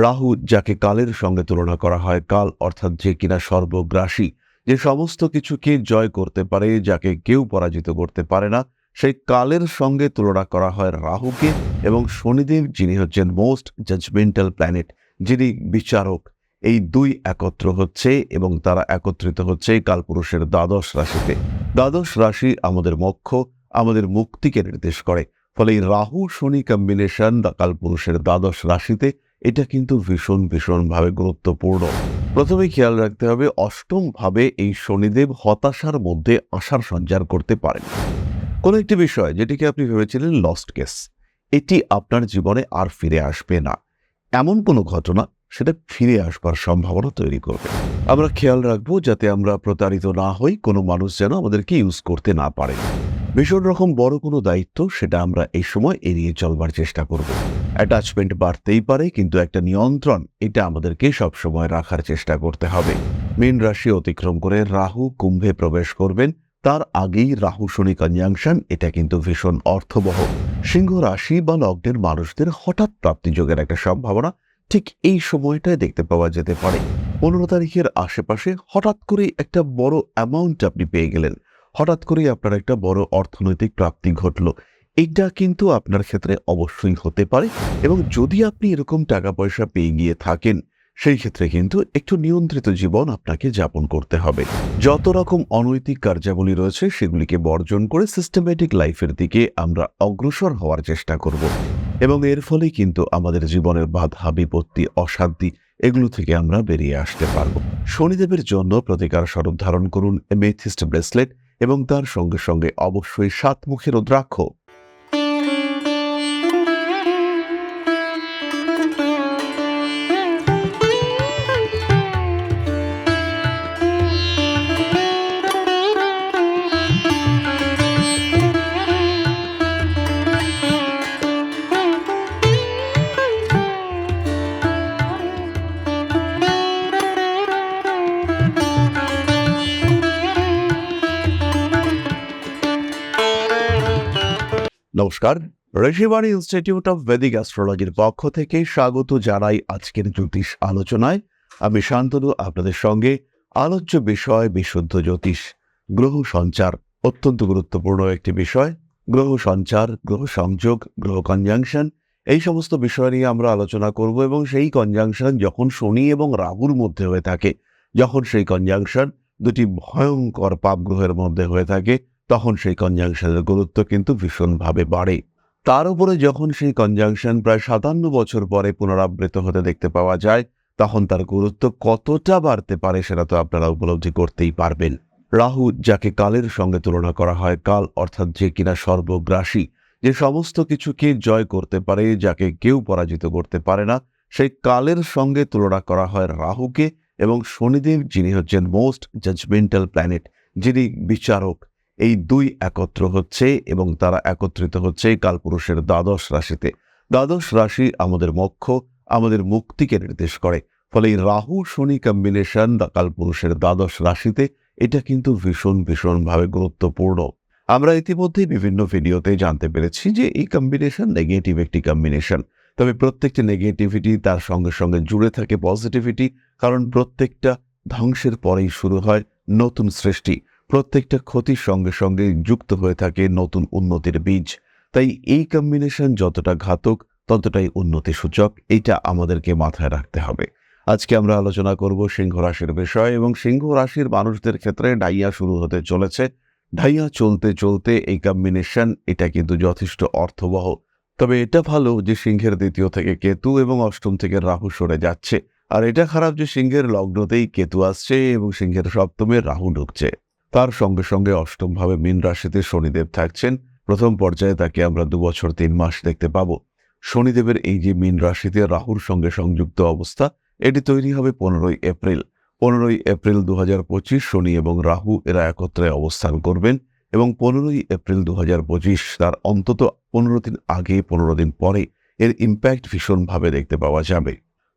রাহু যাকে কালের সঙ্গে তুলনা করা হয়, কাল অর্থাৎ যে কিনা সর্বগ্রাসী, যে সমস্ত কিছুকে জয় করতে পারে, যাকে কেউ পরাজিত করতে পারে না, সেই কালের সঙ্গে তুলনা করা হয় রাহুকে। এবং শনিদেব যিনি হচ্ছেন মোস্ট জাজমেন্টাল প্ল্যানেট, যিনি বিচারক, এই দুই একত্র হচ্ছে এবং তারা একত্রিত হচ্ছে কালপুরুষের দ্বাদশ রাশিতে। দ্বাদশ রাশি আমাদের মোক্ষ, আমাদের মুক্তিকে নির্দেশ করে। ফলে এই রাহু শনি কম্বিনেশন কালপুরুষের দ্বাদশ রাশিতে, এটা কিন্তু ভীষণভাবে গুরুত্বপূর্ণ। প্রথমে খেয়াল রাখতে হবে, অষ্টম ভাবে এই শনিদেব হতাশার মধ্যে আশার সঞ্চার করতে পারেন। কোন একটি বিষয় যেটিকে আপনি ভেবেছিলেন লস্ট কেস, এটি আপনার জীবনে আর ফিরে আসবে না, এমন কোনো ঘটনা সেটা ফিরে আসবার সম্ভাবনা তৈরি করবে। আমরা খেয়াল রাখবো যাতে আমরা প্রতারিত না হই, কোনো মানুষ যেন আমাদেরকে ইউজ করতে না পারে। ভীষণ রকম বড় কোনো দায়িত্ব, সেটা আমরা এই সময় এড়িয়ে চলবার চেষ্টা করব। অ্যাটাচমেন্ট বাড়তেই পারে, কিন্তু একটা নিয়ন্ত্রণ এটা আমাদেরকে সবসময় রাখার চেষ্টা করতে হবে। মীন রাশি অতিক্রম করে রাহু কুম্ভে প্রবেশ করবেন, তার আগেই রাহু শনি কনজাংশন, এটা কিন্তু ভীষণ অর্থবহ। সিংহ রাশি বা লগ্নের মানুষদের হঠাৎ প্রাপ্তিযোগের একটা সম্ভাবনা ঠিক এই সময়টায় দেখতে পাওয়া যেতে পারে। 15 তারিখের আশেপাশে হঠাৎ করে একটা বড় অ্যামাউন্ট আপনি পেয়ে গেলেন, হঠাৎ করেই আপনার একটা বড় অর্থনৈতিক প্রাপ্তি ঘটল। এইটা কিন্তু আপনার ক্ষেত্রে অবশ্যই হতে পারে। এবং যদি আপনি এরকম টাকা পয়সা পেয়ে গিয়ে থাকেন, সেই ক্ষেত্রে কিন্তু একটু নিয়ন্ত্রিত জীবন আপনাকে যাপন করতে হবে। যত রকম অনৈতিক কার্যাবলী রয়েছে সেগুলিকে বর্জন করে সিস্টেমেটিক লাইফের দিকে আমরা অগ্রসর হওয়ার চেষ্টা করব। এবং এর ফলে কিন্তু আমাদের জীবনের বাধা বিপত্তি অশান্তি এগুলো থেকে আমরা বেরিয়ে আসতে পারব। শনিদেবের জন্য প্রতিকার স্বরূপ ধারণ করুন এমেথিস্ট ব্রেসলেট এবং তার সঙ্গে সঙ্গে অবশ্যই 7 মুখের রুদ্রাক্ষ। নমস্কার, ঋষিবাণী ইনস্টিটিউট অফ ভেদিক অ্যাস্ট্রোলজির পক্ষ থেকে স্বাগত জানাই আজকের জ্যোতিষ আলোচনায়। আমি শান্তনু, আপনাদের সঙ্গে আলোচ্য বিষয় বিশুদ্ধ জ্যোতিষ। গ্রহ সঞ্চার অত্যন্ত গুরুত্বপূর্ণ একটি বিষয়। গ্রহ সঞ্চার, গ্রহ সংযোগ, গ্রহ কনজাংশন, এই সমস্ত বিষয় নিয়ে আমরা আলোচনা করব। এবং সেই কনজাংশন যখন শনি এবং রাহুর মধ্যে হয়ে থাকে, যখন সেই কনজাংশন দুটি ভয়ঙ্কর পাপ গ্রহের মধ্যে হয়ে থাকে, তখন সেই কনজাংশনের গুরুত্ব কিন্তু ভীষণভাবে বাড়ে। তার উপরে যখন সেই কনজাংশন প্রায় 57 বছর পরে পুনরাবৃত হতে দেখতে পাওয়া যায়, তখন তার গুরুত্ব কতটা বাড়তে পারে সেটা তো আপনারা উপলব্ধি করতেই পারবেন। রাহু যাকে কালের সঙ্গে তুলনা করা হয়, কাল অর্থাৎ যে কিনা সর্বগ্রাসী, যে সমস্ত কিছুকে জয় করতে পারে, যাকে কেউ পরাজিত করতে পারে না, সেই কালের সঙ্গে তুলনা করা হয় রাহুকে। এবং শনিদেব যিনি হচ্ছেন মোস্ট জাজমেন্টাল প্ল্যানেট, যিনি বিচারক, এই দুই একত্র হচ্ছে এবং তারা একত্রিত হচ্ছে কালপুরুষের দ্বাদশ রাশিতে। দ্বাদশ রাশি আমাদের মোক্ষ, আমাদের মুক্তিকে নির্দেশ করে। ফলে এই রাহু শনি কম্বিনেশন কালপুরুষের দ্বাদশ রাশিতে, এটা কিন্তু ভীষণভাবে গুরুত্বপূর্ণ। আমরা ইতিমধ্যে বিভিন্ন ভিডিওতে জানতে পেরেছি যে এই কম্বিনেশন নেগেটিভ একটি কম্বিনেশন। তবে প্রত্যেকটি নেগেটিভিটি তার সঙ্গে সঙ্গে জুড়ে থাকে পজিটিভিটি, কারণ প্রত্যেকটা ধ্বংসের পরেই শুরু হয় নতুন সৃষ্টি। প্রত্যেকটা ক্ষতির সঙ্গে সঙ্গে যুক্ত হয়ে থাকে নতুন উন্নতির বীজ। তাই এই কম্বিনেশন যতটা ঘাতক ততটাই উন্নতি সূচক, এটা আমাদেরকে মাথায় রাখতে হবে। আজকে আমরা আলোচনা করব সিংহ রাশির বিষয়। এবং সিংহ রাশির মানুষদের ক্ষেত্রে ডাইয়া শুরু হতে চলেছে। ডাইয়া চলতে চলতে এই কম্বিনেশন এটা কিন্তু যথেষ্ট অর্থবহ। তবে এটা ভালো যে সিংহের দ্বিতীয় থেকে কেতু এবং অষ্টম থেকে রাহু সরে যাচ্ছে। আর এটা খারাপ যে সিংহের লগ্নতেই কেতু আসছে এবং সিংহের সপ্তমে রাহু ঢুকছে। তার সঙ্গে সঙ্গে অষ্টম ভাবে মীন রাশিতে শনিদেব থাকছেন। প্রথম পর্যায়ে তাকে আমরা 2 বছর 3 মাস দেখতে পাবো। শনিদেবের এই যে মীন রাশিতে রাহুর সঙ্গে সংযুক্ত অবস্থা, এটি তৈরি হবে 15ই এপ্রিল। 15ই এপ্রিল 2025 শনি এবং রাহু এরা একত্রে অবস্থান করবেন। এবং 15ই এপ্রিল 2025 তার অন্তত 15 দিন আগে 15 দিন পরে এর ইম্প্যাক্ট ভীষণভাবে দেখতে পাওয়া যাবে।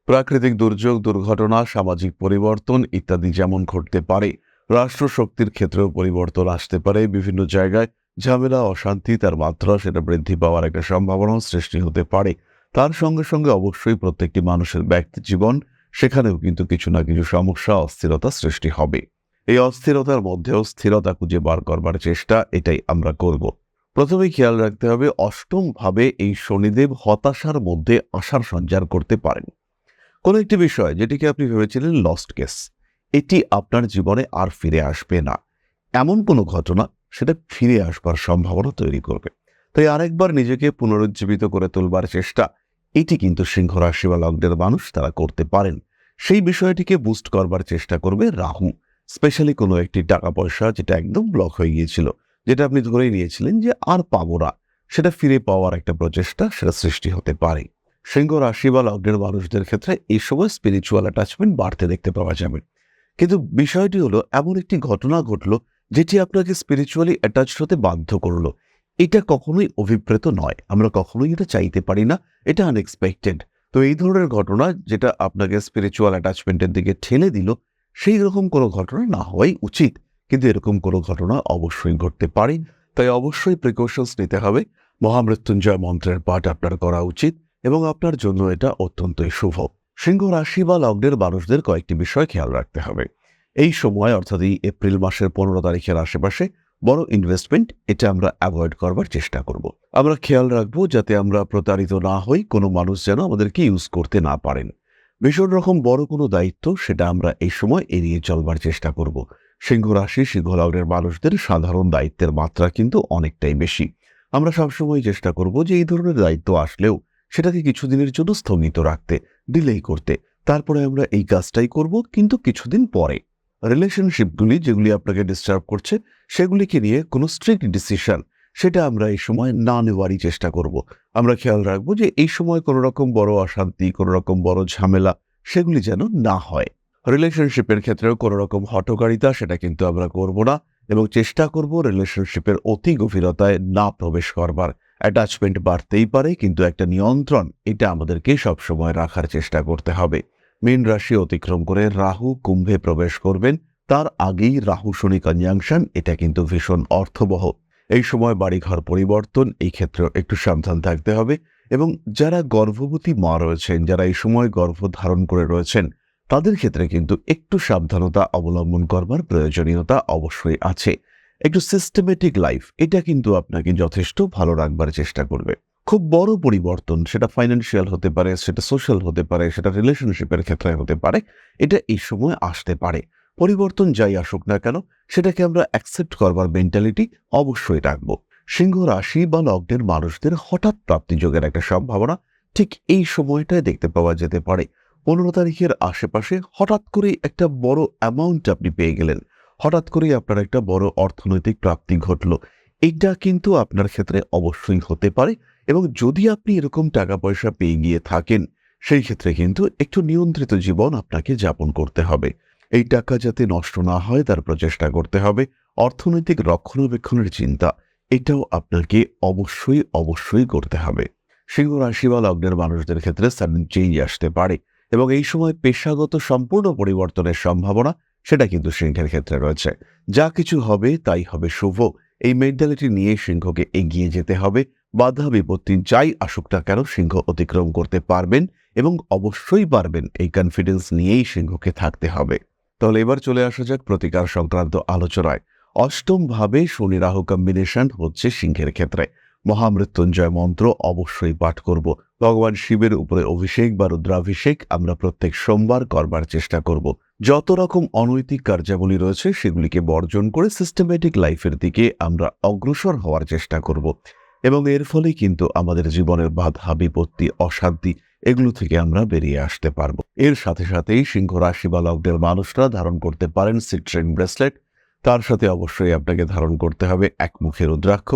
প্রাকৃতিক দুর্যোগ, দুর্ঘটনা, সামাজিক পরিবর্তন ইত্যাদি যেমন ঘটতে পারে, রাষ্ট্রশক্তির ক্ষেত্রেও পরিবর্তন আসতে পারে। বিভিন্ন জায়গায় ঝামেলা অশান্তি তার মাত্রা সেটা বৃদ্ধি পাওয়ার একটা সম্ভাবনা সৃষ্টি হতে পারে। তার সঙ্গে সঙ্গে অবশ্যই প্রত্যেকটি মানুষের ব্যক্তি জীবন, সেখানেও কিন্তু কিছু না কিছু সমস্যা, অস্থিরতা সৃষ্টি হবে। এই অস্থিরতার মধ্যেও স্থিরতা খুঁজে বার করবার চেষ্টা এটাই আমরা করব। প্রথমেই খেয়াল রাখতে হবে, অষ্টম ভাবে এই শনিদেব হতাশার মধ্যে আশার সঞ্চার করতে পারেন। কোনো একটি বিষয় যেটিকে আপনি ভেবেছিলেন লস্ট কেস, এটি আপনার জীবনে আর ফিরে আসবে না, এমন কোনো ঘটনা সেটা ফিরে আসবার সম্ভাবনা তৈরি করবে। তাই আরেকবার নিজেকে পুনরুজ্জীবিত করে তোলবার চেষ্টা, এটি কিন্তু সিংহ রাশি বা লগ্নের মানুষ তারা করতে পারেন। সেই বিষয়টিকে বুস্ট করবার চেষ্টা করবে রাহু। স্পেশালি কোনো একটি টাকা পয়সা যেটা একদম ব্লক হয়ে গিয়েছিল, যেটা আপনি ধরেই নিয়েছিলেন যে আর পাবো না, সেটা ফিরে পাওয়ার একটা প্রচেষ্টা সেটা সৃষ্টি হতে পারে। সিংহ রাশি বা লগ্নের মানুষদের ক্ষেত্রে এই সময় স্পিরিচুয়াল অ্যাটাচমেন্ট বাড়তে দেখতে পাওয়া যাবে। কিন্তু বিষয়টি হলো, এমন একটি ঘটনা ঘটলো যেটি আপনাকে স্পিরিচুয়ালি অ্যাটাচড হতে বাধ্য করলো। এটা কখনোই অভিপ্রেত নয়, আমরা কখনোই এটা চাইতে পারি না, এটা আনএক্সপেক্টেড। তো এই ধরনের ঘটনা যেটা আপনাকে স্পিরিচুয়াল অ্যাটাচমেন্টের দিকে ঠেলে দিল, সেই রকম কোনো ঘটনা না হওয়াই উচিত, কিন্তু এরকম কোনো ঘটনা অবশ্যই ঘটতে পারে। তাই অবশ্যই প্রিকশনস নিতে হবে। মহামৃত্যুঞ্জয় মন্ত্রের পাঠ আপনার করা উচিত এবং আপনার জন্য এটা অত্যন্তই শুভ। সিংহ রাশি বা লগ্নের মানুষদের কয়েকটি বিষয় খেয়াল রাখতে হবে। এই সময় অর্থাৎ এই এপ্রিল মাসের 15 তারিখের আশেপাশে বড় ইনভেস্টমেন্ট এটা আমরা অ্যাভয়েড করবার চেষ্টা করব। আমরা খেয়াল রাখবো যাতে আমরা প্রতারিত না হই, কোনো মানুষ যেন আমাদেরকে ইউজ করতে না পারেন। ভীষণ রকম বড় কোনো দায়িত্ব সেটা আমরা এই সময় এড়িয়ে চলবার চেষ্টা করব। সিংহ রাশি সিংহ লগ্নের মানুষদের সাধারণ দায়িত্বের মাত্রা কিন্তু অনেকটাই বেশি। আমরা সবসময় চেষ্টা করব যে এই ধরনের দায়িত্ব আসলেও সেটাকে কিছুদিনের জন্য স্থগিত রাখতে, ডিলেই করতে। তারপরে আমরা এই কাজটাই করব, কিন্তু কিছুদিন পরে। রিলেশনশিপগুলি যেগুলি আপনাকে ডিস্টার্ব করছে, সেগুলিকে নিয়ে কোনো স্ট্রিক্ট ডিসিশন সেটা আমরা এই সময় না নেওয়ারই চেষ্টা করব। আমরা খেয়াল রাখবো যে এই সময় কোনো রকম বড় অশান্তি, কোনো রকম বড় ঝামেলা সেগুলি যেন না হয়। রিলেশনশিপের ক্ষেত্রেও কোনো রকম হঠকারিতা সেটা কিন্তু আমরা করব না, এবং চেষ্টা করব রিলেশনশিপের অতি গভীরতায় না প্রবেশ করবার। অ্যাটাচমেন্ট বাড়তেই পারে, কিন্তু একটা নিয়ন্ত্রণ এটা আমাদেরকে সবসময় রাখার চেষ্টা করতে হবে। মীন রাশি অতিক্রম করে রাহু কুম্ভে প্রবেশ করবেন, তার আগেই রাহু শনি কনজাংশন, এটা কিন্তু ভীষণ অর্থবহ। এই সময় বাড়িঘর পরিবর্তন, এই ক্ষেত্রে একটু সাবধান থাকতে হবে। এবং যারা গর্ভবতী মা রয়েছেন, যারা এই সময় গর্ভ ধারণ করে রয়েছেন, তাদের ক্ষেত্রে কিন্তু একটু সাবধানতা অবলম্বন করবার প্রয়োজনীয়তা অবশ্যই আছে। একটু সিস্টেমেটিক লাইফ এটা কিন্তু আপনাকে যথেষ্ট ভালো রাখবার চেষ্টা করবে। খুব বড় পরিবর্তন, সেটা ফাইন্যান্সিয়াল হতে পারে, সেটা সোশ্যাল হতে পারে, সেটা রিলেশনশিপের ক্ষেত্রে হতে পারে, এটা এই সময় আসতে পারে। পরিবর্তন যাই আসুক না কেন, সেটাকে আমরা অ্যাকসেপ্ট করবার মেন্টালিটি অবশ্যই রাখবো। সিংহ রাশি বা লগ্নের মানুষদের হঠাৎ প্রাপ্তিযোগের একটা সম্ভাবনা ঠিক এই সময়টায় দেখতে পাওয়া যেতে পারে। 15 তারিখের আশেপাশে হঠাৎ করে একটা বড় অ্যামাউন্ট আপনি পেয়ে গেলেন, হঠাৎ করেই আপনার একটা বড় অর্থনৈতিক প্রাপ্তি ঘটল। এইটা কিন্তু আপনার ক্ষেত্রে অবশ্যই হতে পারে, এবং যদি আপনি এরকম টাকা পয়সা পেয়ে গিয়ে থাকেন, সেই ক্ষেত্রে কিন্তু একটু নিয়ন্ত্রিত জীবন আপনাকে যাপন করতে হবে। এই টাকা যাতে নষ্ট না হয় তার প্রচেষ্টা করতে হবে। অর্থনৈতিক রক্ষণাবেক্ষণের চিন্তা এটাও আপনাকে অবশ্যই অবশ্যই করতে হবে। সিংহ রাশি বা লগ্নের মানুষদের ক্ষেত্রে সাডেন চেঞ্জ আসতে পারে, এবং এই সময় পেশাগত সম্পূর্ণ পরিবর্তনের সম্ভাবনা সেটা কিন্তু সিংহের ক্ষেত্রে রয়েছে। যা কিছু হবে তাই হবে শুভ, এই মেন্টালিটি নিয়ে সিংহকে এগিয়ে যেতে হবে। বাধা বিপত্তি যাই আসুক না কেন সিংহ অতিক্রম করতে পারবেন, এবং অবশ্যই পারবেন, এই কনফিডেন্স নিয়েই সিংহকে থাকতে হবে। তাহলে এবার চলে আসা যাক প্রতিকার সংক্রান্ত আলোচনায়। অষ্টম ভাবে শনি রাহু কম্বিনেশন হচ্ছে সিংহের ক্ষেত্রে। মহামৃত্যুঞ্জয় মন্ত্র অবশ্যই পাঠ করব। ভগবান শিবের উপরে অভিষেক বা রুদ্রাভিষেক আমরা প্রত্যেক সোমবার করবার চেষ্টা করব। যত রকম অনৈতিক কার্যাবলী রয়েছে সেগুলিকে বর্জন করে সিস্টেমেটিক লাইফের দিকে আমরা অগ্রসর হওয়ার চেষ্টা করব, এবং এর ফলে কিন্তু আমাদের জীবনের বাধা বিপত্তি অশান্তি এগুলো থেকে আমরা বেরিয়ে আসতে পারবো। এর সাথে সাথেই সিংহ রাশি বা লগ্নের মানুষরা ধারণ করতে পারেন সিট্রেন ব্রেসলেট। তার সাথে অবশ্যই আপনাকে ধারণ করতে হবে একমুখী রুদ্রাক্ষ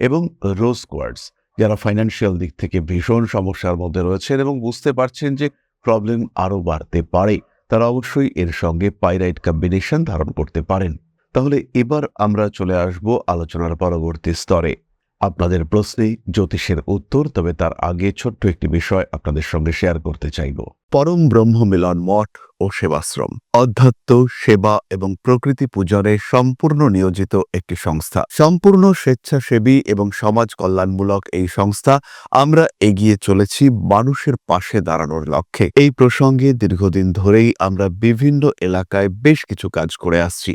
এবং রোজ কোয়ার্টস। যারা ফাইন্যান্সিয়াল দিক থেকে ভীষণ সমস্যার মধ্যে রয়েছেন এবং বুঝতে পারছেন যে প্রবলেম আরও বাড়তে পারে, তারা অবশ্যই এর সঙ্গে পাইরাইট কম্বিনেশন ধারণ করতে পারেন। তাহলে এবার আমরা চলে আসব আলোচনার পরবর্তী স্তরে, আপনাদের প্রশ্নে জ্যোতিষের উত্তর। তবে তার আগে ছোট্ট একটি বিষয় আপনাদের সঙ্গে শেয়ার করতে চাইব। পরম ব্রহ্ম মিলন মঠ ও সেবাশ্রম অধ্যাত্ম, সেবা এবং প্রকৃতি পূজনে সম্পূর্ণ নিয়োজিত একটি সংস্থা। সম্পূর্ণ স্বেচ্ছাসেবী এবং সমাজ কল্যাণমূলক এই সংস্থা আমরা এগিয়ে চলেছি মানুষের পাশে দাঁড়ানোর লক্ষ্যে। এই প্রসঙ্গে দীর্ঘদিন ধরেই আমরা বিভিন্ন এলাকায় বেশ কিছু কাজ করে আসছি।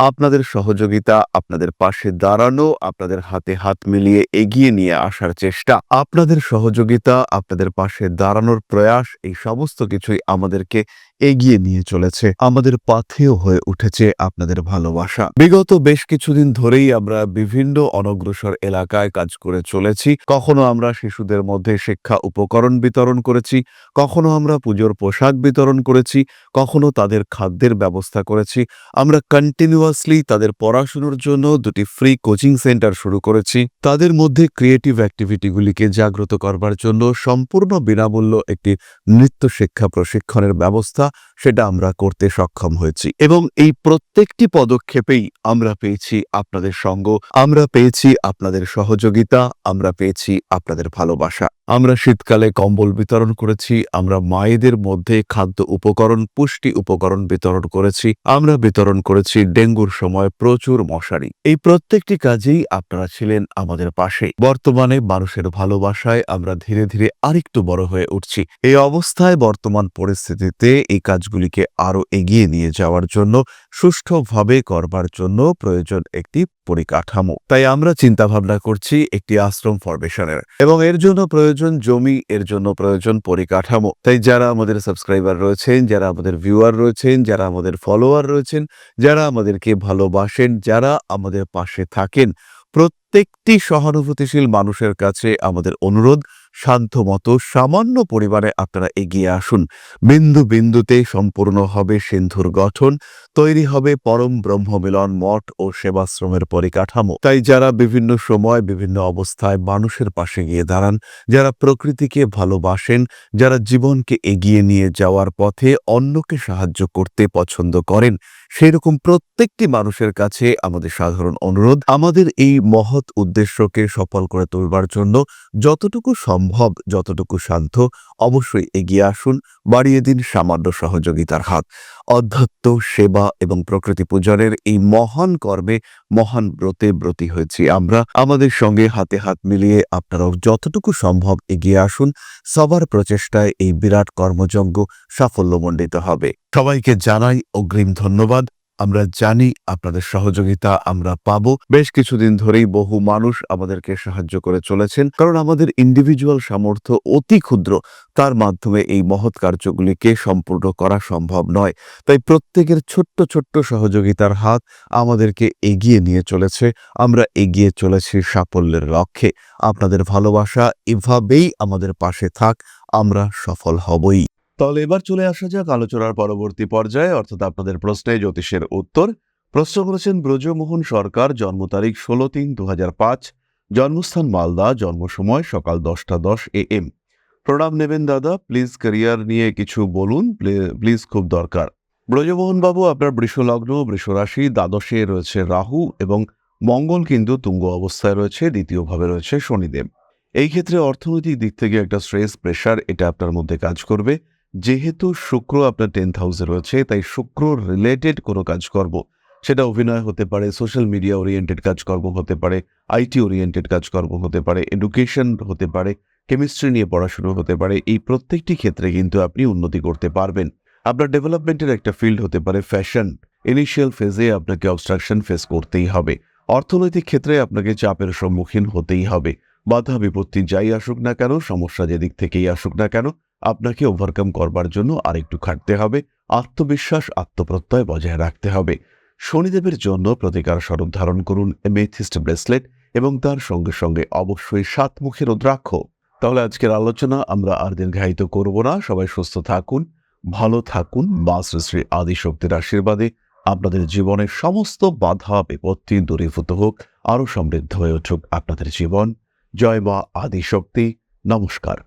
আপনাদের সহযোগিতা, আপনাদের পাশে দাঁড়ানো, আপনাদের হাতে হাত মিলিয়ে এগিয়ে নিয়ে আসার চেষ্টা, আপনাদের সহযোগিতা, আপনাদের পাশে দাঁড়ানোর প্রয়াস, এই সমস্ত কিছুই আমাদেরকে এগিয়ে নিয়ে চলেছে। আমাদের পাথেয় হয়ে উঠেছে আপনাদের ভালোবাসা। বিগত বেশ কিছুদিন ধরেই আমরা বিভিন্ন অনগ্রসর এলাকায় কাজ করে চলেছি। কখনো আমরা শিশুদের মধ্যে শিক্ষা উপকরণ বিতরণ করেছি, কখনো আমরা পুজোর পোশাক বিতরণ করেছি, কখনো তাদের খাদ্যের ব্যবস্থা করেছি। আমরা কন্টিনিউয়াসলি তাদের পড়াশোনার জন্য 2টি ফ্রি কোচিং সেন্টার শুরু করেছি। তাদের মধ্যে ক্রিয়েটিভ অ্যাক্টিভিটিগুলিকে জাগ্রত করবার জন্য সম্পূর্ণ বিনামূল্য একটি নৃত্য শিক্ষা প্রশিক্ষণের ব্যবস্থা, সেটা আমরা করতে সক্ষম হয়েছি। এবং এই প্রত্যেকটি পদক্ষেপেই আমরা পেয়েছি আপনাদের সঙ্গ, আমরা পেয়েছি আপনাদের সহযোগিতা, আমরা পেয়েছি আপনাদের ভালোবাসা। আমরা শীতকালে কম্বল বিতরণ করেছি, আমরা মায়েদের মধ্যে খাদ্য উপকরণ, পুষ্টি উপকরণ বিতরণ করেছি, আমরা বিতরণ করেছি ডেঙ্গুর সময় প্রচুর মশারি। এই প্রত্যেকটি কাজেই আপনারা ছিলেন আমাদের পাশে। বর্তমানে মানুষের ভালোবাসায় আমরা ধীরে ধীরে আরেকটু বড় হয়ে উঠছি। এই অবস্থায় বর্তমান পরিস্থিতিতে এই কাজগুলিকে আরো এগিয়ে নিয়ে যাওয়ার জন্য, সুষ্ঠুভাবে করবার জন্য প্রয়োজন একটি পরিকাঠামো। তাই আমরা চিন্তা ভাবনা করছি একটি আশ্রম ফরমেশনের, এবং এর জন্য প্রয়োজন জমি, এর জন্য প্রয়োজন পরিকাঠামো। তাই যারা আমাদের সাবস্ক্রাইবার রয়েছেন, যারা আমাদের ভিউয়ার রয়েছেন, যারা আমাদের ফলোয়ার রয়েছেন, যারা আমাদেরকে ভালোবাসেন, যারা আমাদের পাশে থাকেন, প্রত্যেকটি সহানুভূতিশীল মানুষের কাছে আমাদের অনুরোধ, সাধ্যমতো সামান্য পরিমাণে আপনারা এগিয়ে আসুন। বিন্দু বিন্দুতে সম্পূর্ণ হবে সিন্ধুর গঠন, তৈরি হবে পরম ব্রহ্মমিলন মঠ ও সেবাশ্রমের পরিকাঠামো। তাই যারা বিভিন্ন সময় বিভিন্ন অবস্থায় মানুষের পাশে গিয়ে দাঁড়ান, যারা প্রকৃতিকে ভালোবাসেন, যারা জীবনকে এগিয়ে নিয়ে যাওয়ার পথে অন্যকে সাহায্য করতে পছন্দ করেন, সেরকম প্রত্যেকটি মানুষের কাছে আমাদের সাধারণ অনুরোধ, আমাদের এই মহৎ উদ্দেশ্যকে সফল করে তুলবার জন্য যতটুকু সম্ভব, যতটুকু সাধ্য, অবশ্যই এগিয়ে আসুন, বাড়িয়ে দিন সামান্য সহযোগিতার হাত। অধ্যাত্ম, সেবা এবং প্রকৃতি পূজনের এই মহান কর্মে, মহান ব্রতে ব্রতী হয়েছি আমরা। আমাদের সঙ্গে হাতে হাত মিলিয়ে আপনারাও যতটুকু সম্ভব এগিয়ে আসুন। সবার প্রচেষ্টায় এই বিরাট কর্মযজ্ঞ সাফল্যমণ্ডিত হবে। সবাইকে জানাই অগ্রিম ধন্যবাদ। আমরা জানি আপনাদের সহযোগিতা আমরা পাবো। বেশ কিছুদিন ধরেই বহু মানুষ আমাদেরকে সাহায্য করে চলেছেন, কারণ আমাদের ইন্ডিভিজুয়াল সামর্থ্য অতি ক্ষুদ্র, তার মাধ্যমে এই মহৎ কার্যগুলিকে সম্পূর্ণ করা সম্ভব নয়। তাই প্রত্যেকের ছোট্ট ছোট্ট সহযোগিতার হাত আমাদেরকে এগিয়ে নিয়ে চলেছে। আমরা এগিয়ে চলেছি সাফল্যের লক্ষ্যে। আপনাদের ভালোবাসা এভাবেই আমাদের পাশে থাক, আমরা সফল হবই। তাহলে এবার চলে আসা যাক আলোচনার পরবর্তী পর্যায়ে, অর্থাৎ আপনাদের প্রশ্নে জ্যোতিষের উত্তর। প্রশ্ন করেছেন ব্রজমোহন সরকার, জন্ম তারিখ 16/3/2005, জন্মস্থান মালদা, জন্ম সময় সকাল 10:10 AM। প্রণাম নেবেন দাদা, প্লিজ ক্যারিয়ার নিয়ে কিছু বলুন, প্লিজ, খুব দরকার। ব্রজমোহন বাবু, আপনার বৃষ লগ্ন, বৃষ রাশি, দ্বাদশে রয়েছে রাহু এবং মঙ্গল কিন্তু তুঙ্গ অবস্থায় রয়েছে, দ্বিতীয়ভাবে রয়েছে শনিদেব। এই ক্ষেত্রে অর্থনৈতিক দিক থেকে একটা স্ট্রেস, প্রেশার এটা আপনার মধ্যে কাজ করবে। যেহেতু শুক্র আপনার 10th হাউসে রয়েছে, তাই শুক্র রিলেটেড কোনো কাজকর্ম, সেটা অভিনয় হতে পারে, সোশ্যাল মিডিয়া ওরিয়েন্টেড কাজকর্ম হতে পারে, আইটি ওরিয়েন্টেড কাজকর্ম হতে পারে, এডুকেশন হতে পারে, কেমিস্ট্রি নিয়ে পড়াশুনো হতে পারে, এই প্রত্যেকটি ক্ষেত্রে কিন্তু আপনি উন্নতি করতে পারবেন। আপনার ডেভেলপমেন্টের একটা ফিল্ড হতে পারে ফ্যাশন। ইনিশিয়াল ফেজে আপনাকে অবস্ট্রাকশন ফেস করতেই হবে। অর্থনৈতিক ক্ষেত্রে আপনাকে চাপের সম্মুখীন হতেই হবে। বাধা বিপত্তি যাই আসুক না কেন, সমস্যা যেদিক থেকেই আসুক না কেন, আপনাকে ওভারকাম করবার জন্য আরেকটু খাটতে হবে। আত্মবিশ্বাস, আত্মপ্রত্যয় বজায় রাখতে হবে। শনিদেবের জন্য প্রতিকার স্বরূপ ধারণ করুন এমেথিস্ট ব্রেসলেট, এবং তার সঙ্গে সঙ্গে অবশ্যই 7 মুখের রুদ্রাক্ষ। তাহলে আজকের আলোচনা আমরা আর দীর্ঘায়িত করব না। সবাই সুস্থ থাকুন, ভালো থাকুন। মা শ্রী শ্রী আদিশক্তির আশীর্বাদে আপনাদের জীবনের সমস্ত বাধা বিপত্তি দূরীভূত হোক, আরো সমৃদ্ধ হয়ে উঠুক আপনাদের জীবন। জয় মা আদিশক্তি। নমস্কার।